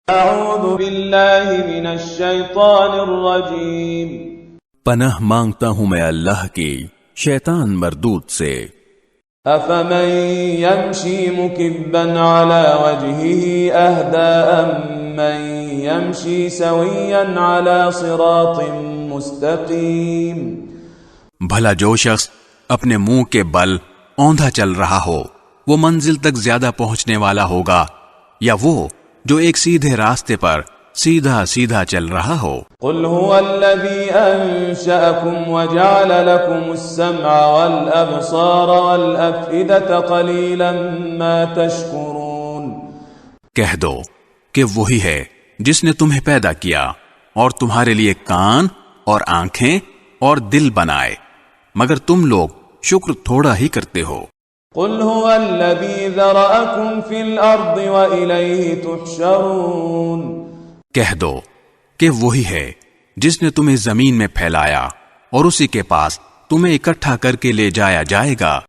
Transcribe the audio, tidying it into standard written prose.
اعوذ باللہ من الشیطان الرجیم، پناہ مانگتا ہوں میں اللہ کی شیطان مردود سے۔ افمن یمشی مکبا علی وجہہ اہدی امن یمشی سویا علی صراط مستقیم۔ بھلا جو شخص اپنے منہ کے بل اوندھا چل رہا ہو وہ منزل تک زیادہ پہنچنے والا ہوگا یا وہ جو ایک سیدھے راستے پر سیدھا سیدھا چل رہا ہو؟ قل هو الذی انشأکم وجعل لکم السمع والابصار والافئدة قلیلا ما تشکرون۔ کہہ دو کہ وہی ہے جس نے تمہیں پیدا کیا اور تمہارے لیے کان اور آنکھیں اور دل بنائے، مگر تم لوگ شکر تھوڑا ہی کرتے ہو۔ قل هو الذی ذرأکم فی الارض وإلیہ تحشرون۔ کہہ دو کہ وہی ہے جس نے تمہیں زمین میں پھیلایا اور اسی کے پاس تمہیں اکٹھا کر کے لے جایا جائے گا۔